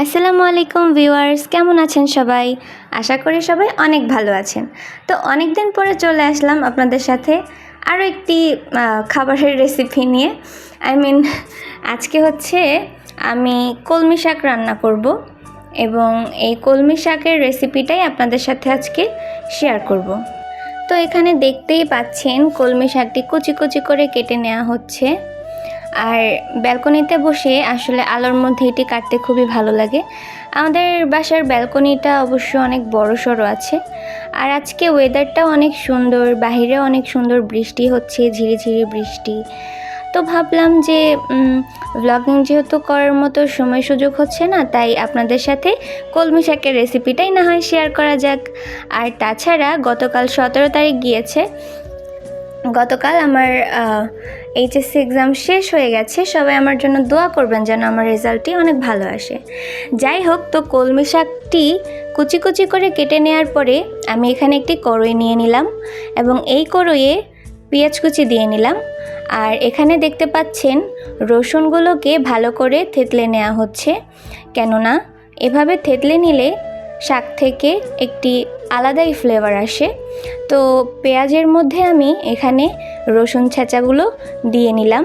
আসসালামু আলাইকুম ভিউয়ার্স, কেমন আছেন সবাই? আশা করি সবাই অনেক ভালো আছেন। তো অনেক দিন পরে চলে আসলাম আপনাদের সাথে আরও একটি খাবারের রেসিপি নিয়ে। আজকে হচ্ছে আমি কলমি শাক রান্না করব এবং এই কলমি শাকের রেসিপিটাই আপনাদের সাথে আজকে শেয়ার করব। তো এখানে দেখতেই পাচ্ছেন কলমি শাকটি কুচি কুচি করে কেটে নেওয়া হচ্ছে। আর ব্যালকনিতে বসে আসলে আলোর মধ্যে এটি কাটতে খুবই ভালো লাগে। আমাদের বাসার ব্যালকনিটা অবশ্য অনেক বড়সড় আছে। আর আজকে ওয়েদারটাও অনেক সুন্দর, বাহিরে অনেক সুন্দর বৃষ্টি হচ্ছে, ঝিরিঝিরি বৃষ্টি। তো ভাবলাম যে ব্লগিং যেহেতু করার মতো সময় সুযোগ হচ্ছে না, তাই আপনাদের সাথে কলমি শাকের রেসিপিটাই না হয় শেয়ার করা যাক। আর তাছাড়া গতকাল 17 তারিখ গিয়েছে। গতকাল আমার এইচএসসি এক্সাম শেষ হয়ে গেছে। সবাই আমার জন্য দোয়া করবেন যেন আমার রেজাল্টটি অনেক ভালো আসে। যাই হোক, তো কলমি শাকটি কুচি কুচি করে কেটে নেওয়ার পরে আমি এখানে একটি কড়াই নিয়ে নিলাম এবং এই কড়াইয়ে পেঁয়াজ কুচি দিয়ে নিলাম। আর এখানে দেখতে পাচ্ছেন রসুনগুলোকে ভালো করে থেতলে নেওয়া হচ্ছে, কেননা এভাবে থেতলে নিলে শাক থেকে একটি আলাদাই ফ্লেভার আসে। তো পেঁয়াজের মধ্যে আমি এখানে রসুন ছেঁচাগুলো দিয়ে নিলাম।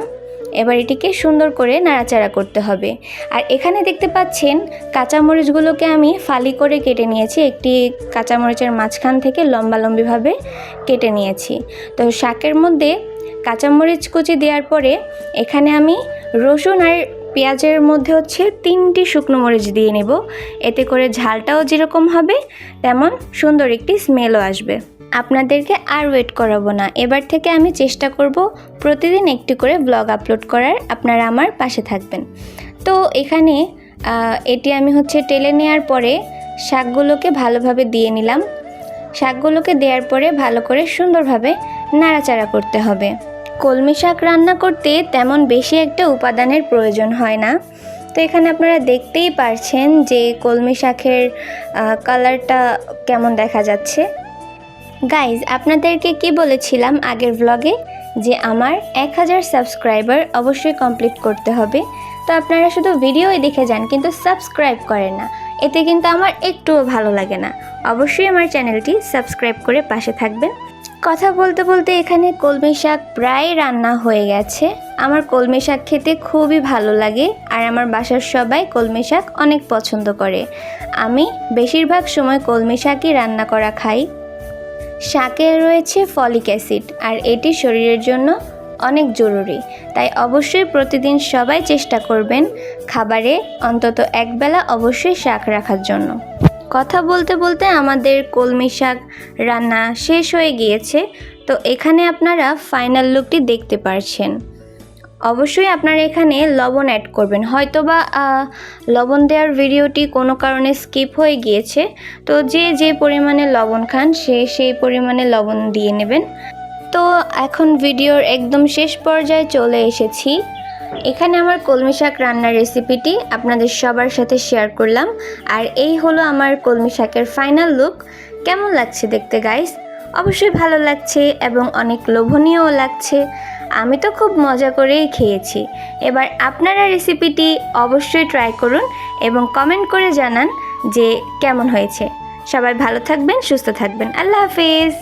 এবার এটিকে সুন্দর করে নাড়াচাড়া করতে হবে। আর এখানে দেখতে পাচ্ছেন কাঁচামরিচগুলোকে আমি ফালি করে কেটে নিয়েছি। একটি কাঁচামরিচের মাঝখান থেকে লম্বালম্বিভাবে কেটে নিয়েছি। তো শাকের মধ্যে কাঁচামরিচ কুচি দেওয়ার পরে এখানে আমি রসুন আর পেঁয়াজের মধ্যে হচ্ছে 3টি শুকনো মরিচ দিয়ে নেব। এতে করে ঝালটাও যেরকম হবে তেমন সুন্দর একটি স্মেলও আসবে। আপনাদেরকে আর ওয়েট করাবো না, এবার থেকে আমি চেষ্টা করব প্রতিদিন একটি করে ব্লগ আপলোড করার। আপনারা আমার পাশে থাকবেন। তো এখানে এটি আমি টেলে নেওয়ার পরে শাকগুলোকে ভালোভাবে দিয়ে নিলাম। শাকগুলোকে দেওয়ার পরে ভালো করে সুন্দরভাবে নাড়াচাড়া করতে হবে। কলমি শাক রান্না করতে তেমন বেশি একটা উপাদানের প্রয়োজন হয় না। তো এখানে আপনারা দেখতেই পারছেন যে কলমি শাকের কালারটা কেমন দেখা যাচ্ছে। গাইজ, আপনাদেরকে কি বলেছিলাম আগের ব্লগে যে আমার 1000 সাবস্ক্রাইবার অবশ্যই কমপ্লিট করতে হবে। তো আপনারা শুধু ভিডিওই দেখে যান কিন্তু সাবস্ক্রাইব করেন না, এতে কিন্তু আমার একটুও ভালো লাগে না। অবশ্যই আমার চ্যানেলটি সাবস্ক্রাইব করে পাশে থাকবেন। কথা বলতে বলতে এখানে কলমি শাক প্রায় রান্না হয়ে গেছে। আমার কলমি শাক খেতে খুবই ভালো লাগে আর আমার বাসার সবাই কলমি শাক অনেক পছন্দ করে। আমি বেশিরভাগ সময় কলমি শাকই রান্না করা খাই। শাকে রয়েছে ফলিক অ্যাসিড আর এটি শরীরের জন্য অনেক জরুরি। তাই অবশ্যই প্রতিদিন সবাই চেষ্টা করবেন খাবারে অন্তত একবেলা অবশ্যই শাক রাখার জন্য। কথা বলতে বলতে আমাদের কলমি শাক রান্না শেষ হয়ে গিয়েছে। তো এখানে আপনারা ফাইনাল লুকটি দেখতে পারছেন। অবশ্যই আপনারা এখানে লবণ অ্যাড করবেন। হয়তোবা লবণ দেওয়ার ভিডিওটি কোনো কারণে স্কিপ হয়ে গিয়েছে। তো যে পরিমাণে লবণ খান সেই পরিমাণে লবণ দিয়ে নেবেন। তো এখন ভিডিওর একদম শেষ পর্যায়ে চলে এসেছি। এখানে আমার কলমি শাক রান্নার রেসিপিটি আপনাদের সবার সাথে শেয়ার করলাম। আর এই হলো আমার কলমি শাকের ফাইনাল লুক। কেমন লাগছে দেখতে গাইস? অবশ্যই ভালো লাগছে এবং অনেক লোভনীয়ও লাগছে। আমি তো খুব মজা করেই খেয়েছি। এবার আপনারা রেসিপিটি অবশ্যই ট্রাই করুন এবং কমেন্ট করে জানান যে কেমন হয়েছে। সবাই ভালো থাকবেন, সুস্থ থাকবেন। আল্লাহ হাফেজ।